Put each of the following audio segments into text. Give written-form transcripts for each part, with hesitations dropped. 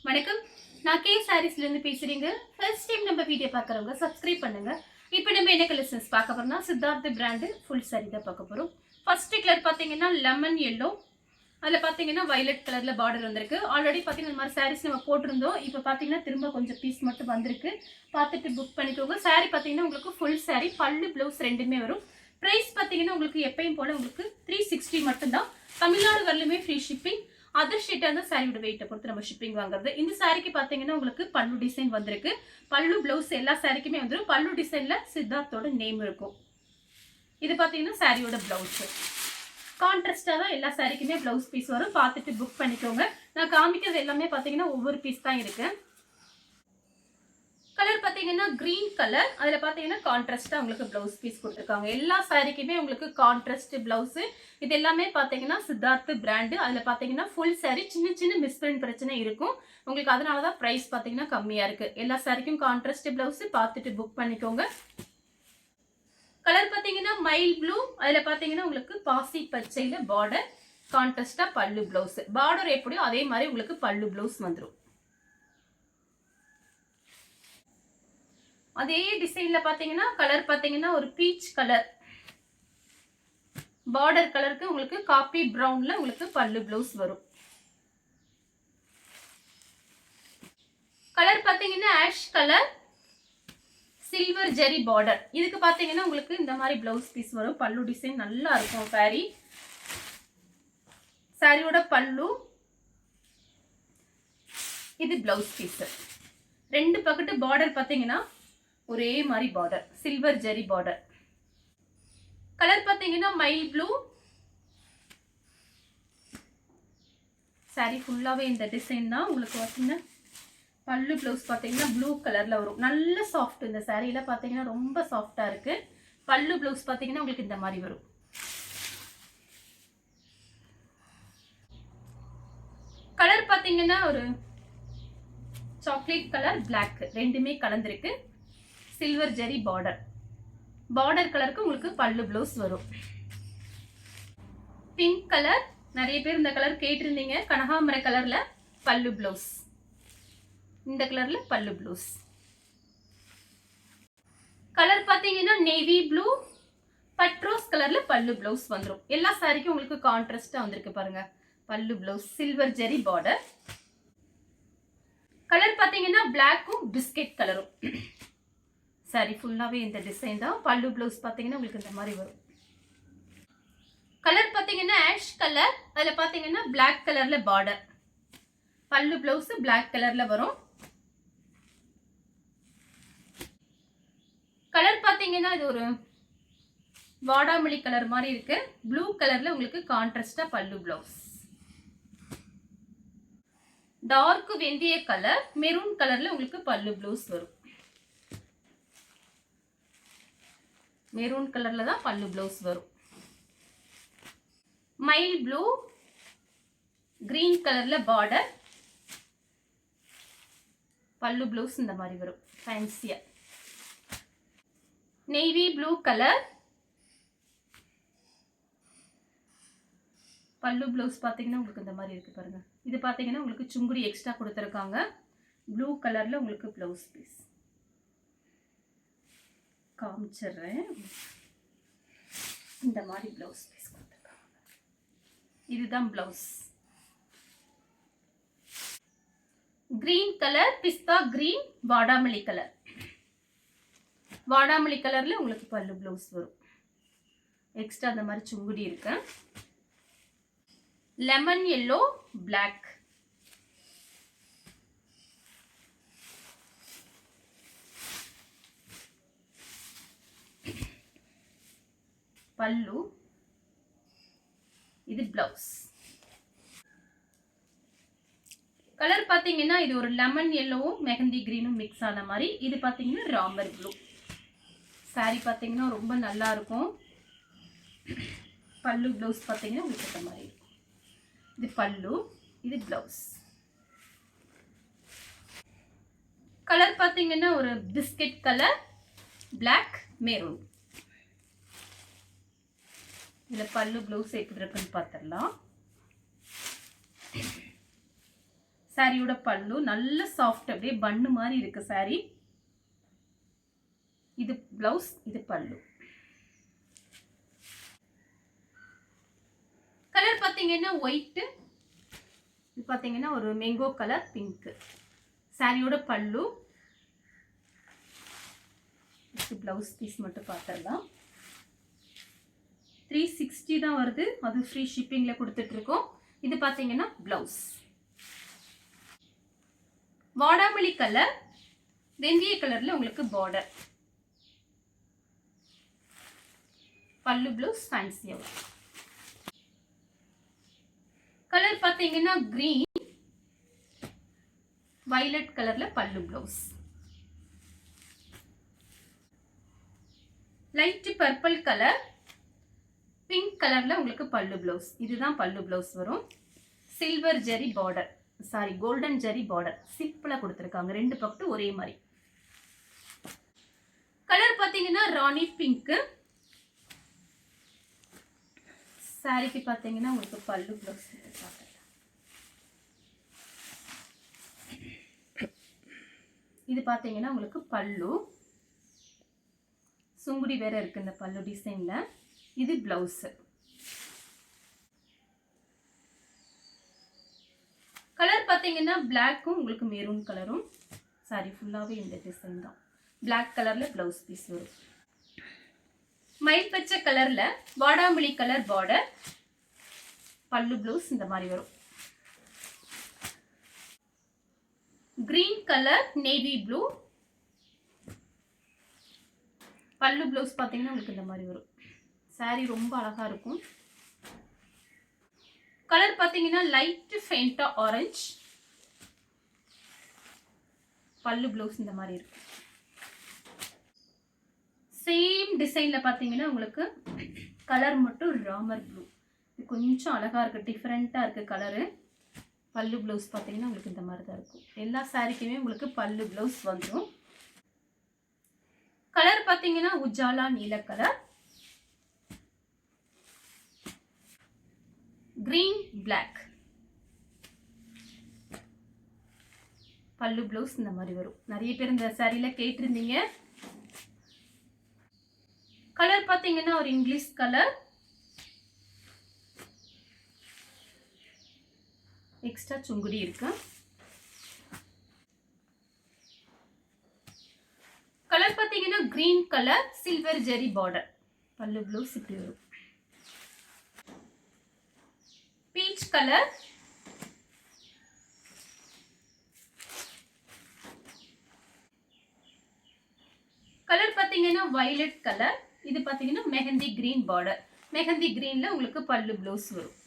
வணக்கம். நான் கே சாரீஸ்ல இருந்து பேசுறேங்க. ஃபர்ஸ்ட் டைம் நம்ம வீடியோ பார்க்குறவங்க சப்ஸ்கிரைப் பண்ணுங்க. இப்போ நம்ம என்ன கலெக்ஷன்ஸ் பார்க்க போறோம்னா சித்தார்த் பிராண்ட் ஃபுல் சாரி தான் பார்க்க போறோம். ஃபர்ஸ்ட் கலர் பார்த்தீங்கன்னா லெமன் எல்லோ. அதில் பார்த்தீங்கன்னா வயலட் கலர்ல பார்டர் வந்திருக்கு. ஆல்ரெடி பார்த்தீங்கன்னா இந்த மாதிரி சாரீஸ் நம்ம போட்டிருந்தோம். இப்போ பார்த்தீங்கன்னா திரும்ப கொஞ்சம் பீஸ் மட்டும் வந்திருக்கு. பார்த்துட்டு புக் பண்ணிக்கோங்க. சாரி பார்த்தீங்கன்னா உங்களுக்கு ஃபுல் சாரி பல்லு ப்ளவுஸ் ரெண்டுமே வரும். ப்ரைஸ் பார்த்தீங்கன்னா உங்களுக்கு எப்பயும் போல உங்களுக்கு 360 மட்டும்தான். தமிழ்நாடு வரலுமே ஃப்ரீ ஷிப்பிங். அதர் ஷீட்டாக இருந்தால் சாரியோட வெயிட்டை பொறுத்து நம்ம ஷிப்பிங் வாங்குறது. இந்த சாரிக்கு பார்த்தீங்கன்னா உங்களுக்கு பல்லு டிசைன் வந்திருக்கு. பல்லு ப்ளவுஸ் எல்லா சாரிக்குமே வந்துடும். பல்லு டிசைனில் சித்தார்த்தோட நேம் இருக்கும். இது பார்த்தீங்கன்னா சாரியோட ப்ளவுஸ். கான்ட்ராஸ்டாக தான் எல்லா சாரிக்குமே ப்ளவுஸ் பீஸ் வரும். பார்த்துட்டு புக் பண்ணிக்கோங்க. நான் காமிக்கிறது எல்லாமே பார்த்தீங்கன்னா ஒவ்வொரு பீஸ் தான் இருக்கு. கலர் பார்த்தீங்கன்னா கிரீன் கலர். அதில் பார்த்தீங்கன்னா கான்ட்ராஸ்டாக உங்களுக்கு ப்ளவுஸ் பீஸ் கொடுத்துருக்காங்க. எல்லா சாரிக்குமே உங்களுக்கு கான்ட்ராஸ்ட் ப்ளவுஸு. இது எல்லாமே பார்த்தீங்கன்னா சித்தார்த் பிராண்டு. அதில் பார்த்தீங்கன்னா ஃபுல் சாரி சின்ன சின்ன மிஸ்பிரிண்ட் பிரச்சனை இருக்கும். உங்களுக்கு அதனால தான் ப்ரைஸ் பார்த்தீங்கன்னா கம்மியாக இருக்குது. எல்லா சாரிக்கும் கான்ட்ராஸ்ட் ப்ளவுஸு. பார்த்துட்டு புக் பண்ணிக்கோங்க. கலர் பார்த்தீங்கன்னா மைல் ப்ளூ. அதில் பார்த்தீங்கன்னா உங்களுக்கு பாசி பச்சையில் பார்டர். கான்ட்ராஸ்டாக பல்லு ப்ளவுஸ். பார்டர் எப்படியோ அதே மாதிரி உங்களுக்கு பல்லு ப்ளவுஸ் வந்துடும். அதே டிசைன்ல பாத்தீங்கன்னா கலர் பாத்தீங்கன்னா ஒரு பீச் கலர். பார்டர் கலருக்கு உங்களுக்கு காபி பிரவுன்ல உங்களுக்கு பல்லு ப்ளவுஸ் வரும். கலர் பாத்தீங்கன்னா ஆஷ் கலர் சில்வர் ஜெரி பார்டர். இதுக்கு பாத்தீங்கன்னா உங்களுக்கு இந்த மாதிரி ப்ளவுஸ் பீஸ் வரும். பல்லு டிசைன் நல்லா இருக்கும். சாரியோட பல்லு. இது ப்ளவுஸ் பீஸ். ரெண்டு பக்கத்து பார்டர் பாத்தீங்கன்னா ஒரே மாதிரி பார்டர் சில்வர் ஜெரி பார்டர். கலர் பார்த்தீங்கன்னா மைல் ப்ளூ. சாரி ஃபுல்லாகவே இந்த டிசைன் தான். உங்களுக்கு பார்த்தீங்கன்னா பல்லு ப்ளவுஸ் பார்த்தீங்கன்னா ப்ளூ கலரில் வரும். நல்ல சாஃப்ட். இந்த சாரியில் பார்த்தீங்கன்னா ரொம்ப சாஃப்டாக இருக்குது. பல்லு ப்ளவுஸ் பார்த்தீங்கன்னா உங்களுக்கு இந்த மாதிரி வரும். கலர் பார்த்தீங்கன்னா ஒரு சாக்லேட் கலர் பிளாக் ரெண்டுமே கலந்துருக்கு. சில்வர் ஜெரி பார்டர். பார்டர் கலருக்கு உங்களுக்கு பல்லு ப்ளவுஸ் வரும். Pink colour. நிறைய பேர் இந்த கலர் கேட்டிருந்தீங்க. கனகாமர கலர்ல பல்லு ப்ளவுஸ். இந்த கலர்ல பல்லு ப்ளவுஸ். கலர் பார்த்தீங்கன்னா நேவி ப்ளூ பட்ரோஸ் கலர்ல பல்லு ப்ளவுஸ் வந்துடும். எல்லா சாரிக்கும் உங்களுக்கு கான்ட்ராஸ்டா வந்திருக்கு பாருங்க. பல்லு ப்ளவுஸ் சில்வர் ஜெரி பார்டர். கலர் பார்த்தீங்கன்னா பிளாக்கும் பிஸ்கெட் கலரும். சாரி ஃபுல்லாகவே இந்த டிசைன் தான். பல்லு ப்ளவுஸ் பார்த்தீங்கன்னா உங்களுக்கு இந்த மாதிரி வரும். கலர் பார்த்தீங்கன்னா ஆஷ் கலர். அதில் பார்த்தீங்கன்னா பிளாக் கலரில் பார்டர். பல்லு ப்ளவுஸ் பிளாக் கலரில் வரும். கலர் பார்த்தீங்கன்னா இது ஒரு வாடாமல்லி கலர் மாதிரி இருக்கு. ப்ளூ கலரில் உங்களுக்கு கான்ட்ராஸ்டாக பல்லு ப்ளவுஸ். டார்க் வெந்தய கலர் மெரூன் கலரில் உங்களுக்கு பல்லு ப்ளவுஸ் வரும். மெரூன் கலர்ல தான் பல்லு ப்ளவுஸ் வரும். மைல் ப்ளூ கிரீன் கலர்ல பார்டர். பல்லு ப்ளவுஸ் இந்த மாதிரி வரும் ஃபேன்சியா. Navy blue colour. பல்லு ப்ளவுஸ் பார்த்தீங்கன்னா உங்களுக்கு இந்த மாதிரி இருக்கு பாருங்க. இது பார்த்தீங்கன்னா உங்களுக்கு சுங்குடி எக்ஸ்ட்ரா கொடுத்துருக்காங்க. ப்ளூ கலர்ல உங்களுக்கு ப்ளவுஸ் பீஸ் காமிச்சிடுறேன். இந்த மாதிரி ப்ளவுஸ் பீஸ் கொடுத்துருக்காங்க. இதுதான் ப்ளவுஸ். கிரீன் கலர் பிஸ்தா கிரீன் வாடாமல்லி கலர். வாடாமல்லி கலர்ல உங்களுக்கு பல்லு ப்ளவுஸ் வரும். எக்ஸ்ட்ரா அந்த மாதிரி சுங்குடி இருக்கு. Lemon yellow black. பல்லு. இது பிளவுஸ். கலர் பாத்தீங்கன்னா இது ஒரு லெமன் எல்லோவும் மெஹந்தி கிரீனும் மிக்ஸ் ஆன மாதிரி. இது பாத்தீங்கன்னா ராமர் ப்ளூ. சாரி பாத்தீங்கன்னா ரொம்ப நல்லா இருக்கும். பல்லு பிளவுஸ் பாத்தீங்கன்னா உங்களுக்கு இந்த மாதிரி இருக்கும். இது பல்லு. இது பிளவுஸ். கலர் பாத்தீங்கன்னா ஒரு பிஸ்கட் கலர் பிளாக் மெரூன். இதில் பல்லு ப்ளவுஸ் எப்படி இருக்குன்னு பார்த்துடலாம். சாரியோட பல்லு நல்ல சாஃப்ட், அப்படியே பன்னு மாதிரி இருக்கு சாரி. இது பிளவுஸ், இது பல்லு. கலர் பாத்தீங்கன்னா ஒயிட், இது பாத்தீங்கன்னா ஒரு மேங்கோ கலர் பிங்க். சாரியோட பல்லு, பிளவுஸ் பீஸ் மட்டும் பார்த்துடலாம். 360 தான் வருது, அது ஃப்ரீ ஷிப்பிங்ல கொடுத்துட்டு இருக்கோம். இது பாத்தீங்கன்னா பிளவுஸ். வாடாமல்லி கலர், வெந்தய கலர்ல உங்களுக்கு பார்டர். பல்லு பிளவுஸ் ஃபேன்சியா. கலர் பாத்தீங்கன்னா கிரீன், வயலட் கலர்ல பல்லு blouse. Light purple colour, pink கலர்ல உங்களுக்கு பல்லு பிளவுஸ். இதுதான் பல்லு பிளவுஸ் வரும். சில்வர் ஜெரி பார்டர், சாரி கோல்டன் ஜெரி பார்டர் சிம்பிளா கொடுத்துருக்காங்க, ரெண்டு பக்கம் ஒரே மாதிரி. கலர் பாத்தீங்கன்னா ராணி பிங்க். சாரிக்கு பாத்தீங்கன்னா உங்களுக்கு பல்லு பிளவுஸ். இது பாத்தீங்கன்னா உங்களுக்கு பல்லு, சுங்குடி வேற இருக்கு இந்த பல்லு டிசைன்ல. இது பிளவுஸ். கலர் பாத்தீங்கன்னா பிளாக்கும் உங்களுக்கு மெரூன் கலரும். சாரி ஃபுல்லாவே இந்த டிசைன் தான். பிளாக் கலர்ல பிளவுஸ் பீஸ் வரும். மயில் பச்சை கலர்ல வாடாமல்லி கலர் பார்டர், பல்லு பிளவுஸ் இந்த மாதிரி வரும். கிரீன் கலர் நேவி ப்ளூ, பல்லு பிளவுஸ் பாத்தீங்கன்னா உங்களுக்கு இந்த மாதிரி வரும். சாரி ரொம்ப அழகா இருக்கும். கலர் பாத்தீங்கன்னா லைட் ஃபெயிண்டா ஆரஞ்சு, பல்லு பிளவுஸ் இந்த மாதிரி இருக்கு. சேம் டிசைன்ல பாத்தீங்கன்னா உங்களுக்கு கலர் மட்டும் ராமர் ப்ளூ. இது கொஞ்சம் அழகா இருக்கு, டிஃபரெண்டா இருக்கு கலரு. பல்லு பிளவுஸ் பாத்தீங்கன்னா உங்களுக்கு இந்த மாதிரி தான் இருக்கும். எல்லா சாரிக்குமே உங்களுக்கு பல்லு பிளவுஸ் வந்துடும். கலர் பாத்தீங்கன்னா உஜாலா நீல கலர், கிரீன் பிளாக், பல்லு பிளவுஸ் இந்த மாதிரி வரும். நிறைய பேர் இந்த சாரியில கேட்டிருந்தீங்க. கலர் பாத்தீங்கன்னா ஒரு இங்கிலீஷ் கலர், எக்ஸ்ட்ரா சுங்குடி இருக்கு. கலர் பாத்தீங்கன்னா கிரீன் கலர், சில்வர் ஜெரி பார்டர், பல்லு பிளவுஸ் இப்படி வரும். பீச் கலர், கலர் பாத்தீங்கன்னா வயலட் கலர். இது பாத்தீங்கன்னா மெஹந்தி கிரீன் பார்டர். மெஹந்தி கிரீன்ல உங்களுக்கு பல்லு பிளவுஸ் வரும்.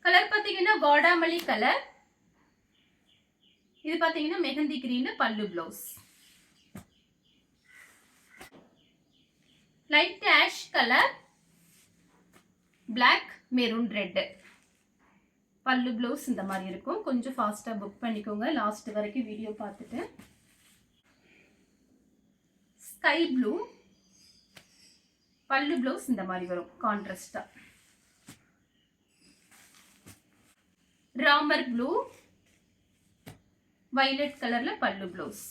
கலர் பாத்தீங்கன்னா வாடாமல்லி கலர். இது பாத்தீங்கன்னா மெஹந்தி கிரீன்ல பல்லு blouse. Light ash colour, black maroon red, பல்லு பிளவுஸ் இந்த மாதிரி இருக்கும். கொஞ்சம் ஃபாஸ்டா புக் பண்ணிக்கோங்க, லாஸ்ட் வரைக்கும் வீடியோ பார்த்துட்டு. ஸ்கை ப்ளூ, பல்லு பிளவுஸ் இந்த மாதிரி வரும் கான்ட்ராஸ்டா. ராமர் ப்ளூ, வயலட் கலர்ல பல்லு பிளவுஸ்.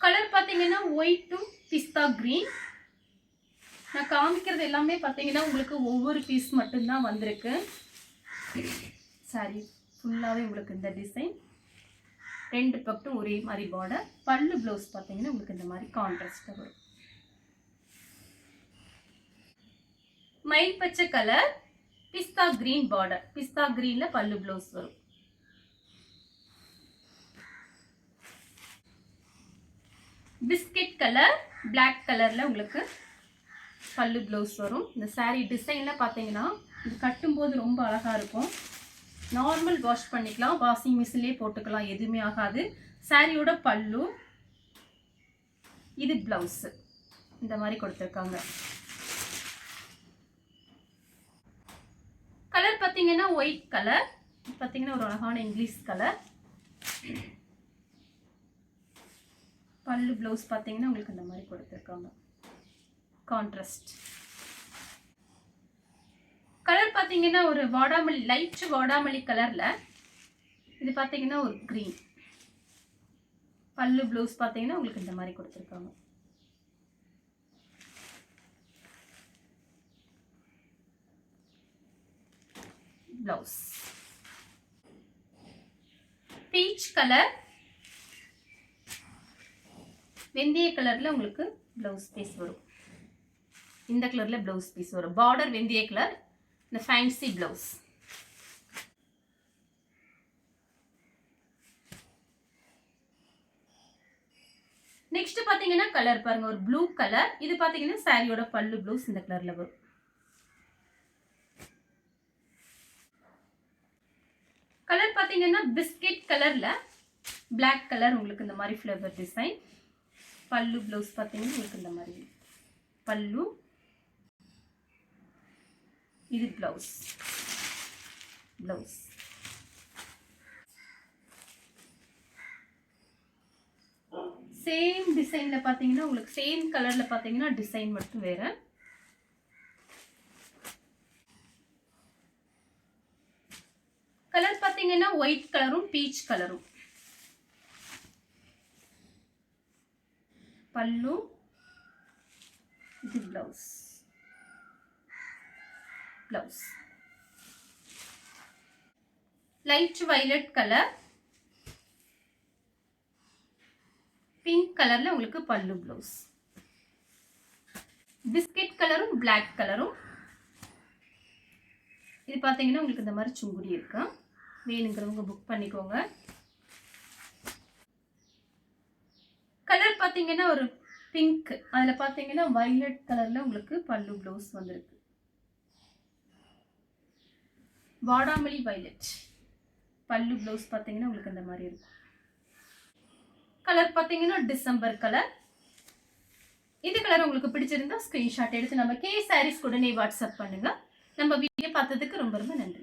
கலர் பாத்தீங்கன்னா ஒயிட்டும் பிஸ்தா கிரீன். நான் காமிக்கிறது எல்லாமே பாத்தீங்கன்னா உங்களுக்கு ஒவ்வொரு பீஸ் மட்டும்தான் வந்திருக்கு. சாரி ஃபுல்லாவே உங்களுக்கு இந்த டிசைன், ரெண்டு பக்கம் ஒரே மாதிரி பார்டர். பல்லு பிளவுஸ் பாத்தீங்கன்னா உங்களுக்கு இந்த மாதிரி கான்ட்ராஸ்டா வரும். மயில் பச்சை கலர், பிஸ்தா கிரீன் பார்டர், பிஸ்தா கிரீன்ல பல்லு பிளவுஸ் வரும். பிஸ்கட் கலர், பிளாக் கலர்ல உங்களுக்கு பல்லு பிளவுஸ் வரும். இந்த சாரி டிசைன்ல பாத்தீங்கன்னா இது கட்டும் போது ரொம்ப அழகா இருக்கும். நார்மல் வாஷ் பண்ணிக்கலாம், வாஷிங் மிஷின்லயே போட்டுக்கலாம், எதுவுமே ஆகாது. சாரியோட பல்லு, இது பிளவுஸ் இந்த மாதிரி கொடுத்துருக்காங்க. கலர் பாத்தீங்கன்னா ஒயிட் கலர், பாத்தீங்கன்னா ஒரு அழகான இங்கிலீஷ் கலர். பல்லு பிளவுஸ் பாத்தீங்கன்னா உங்களுக்கு இந்த மாதிரி கொடுத்துருக்காங்க கான்ட்ராஸ்ட். பார்த்தீங்கன்னா ஒரு வாடாமல்லி, லைட் வாடாமல்லி கலர்ல. இது பார்த்தீங்கன்னா ஒரு கிரீன். பல்லு ப்ளவுஸ் பார்த்தீங்கன்னா உங்களுக்கு இந்த மாதிரி கொடுத்துருக்காங்க. ப்ளவுஸ் பீச் கலர், வெந்தய கலர்ல உங்களுக்கு ப்ளவுஸ் பீஸ் வரும். இந்த கலர்ல ப்ளவுஸ் பீஸ் வரும். பார்டர் வெந்தய கலர், இந்த ஃபேன்சி ப்ளவுஸ். நெக்ஸ்ட் பாத்தீங்கன்னா கலர் பாருங்க, ஒரு ப்ளூ கலர். இது பாத்தீங்கன்னா சாரியோட பல்லு ப்ளவுஸ் இந்த கலர்ல வரும். கலர் பாத்தீங்கன்னா பிஸ்கெட் கலர்ல பிளாக் கலர் உங்களுக்கு இந்த மாதிரி ஃப்ளவர் டிசைன். பல்லு ப்ளவுஸ் பாத்தீங்கன்னா உங்களுக்கு இந்த மாதிரி பல்லு. இது ப்ளவுஸ். ப்ளவுஸ் சேம் டிசைன்ல பாத்தீங்கன்னா உங்களுக்கு சேம் கலர்ல பாத்தீங்கன்னா டிசைன் மட்டும் வேற. கலர் பாத்தீங்கன்னா ஒயிட் கலரும் பீச் கலரும். பல்லு, இது blouse. Blouse light violet colour, pink கலர்ல உங்களுக்கு பல்லு ப்ளவுஸ். பிஸ்கெட் கலரும் பிளாக் கலரும். இது பாத்தீங்கன்னா உங்களுக்கு இந்த மாதிரி சுங்குடி இருக்கு. வேணுங்கிறவங்க புக் பண்ணிக்கோங்க. கலர் பாத்தீங்கன்னா ஒரு பிங்க், அதுல பாத்தீங்கன்னா வயலட் கலர்ல உங்களுக்கு பல்லு ப்ளவுஸ் வந்திருக்கு. வாடாமல்லி வயலட் பல்லு ப்ளவுஸ் பாத்தீங்கன்னா உங்களுக்கு இந்த மாதிரி இருக்கும். கலர் பாத்தீங்கன்னா டிசம்பர் கலர். இந்த கலர் உங்களுக்கு பிடிச்சிருந்தா ஸ்கிரீன்ஷாட் எடுத்து நம்ம கே சாரீஸ் உடனே வாட்ஸ்அப் பண்ணுங்க. நம்ம வீடியோ பார்த்ததுக்கு ரொம்ப ரொம்ப நன்றி.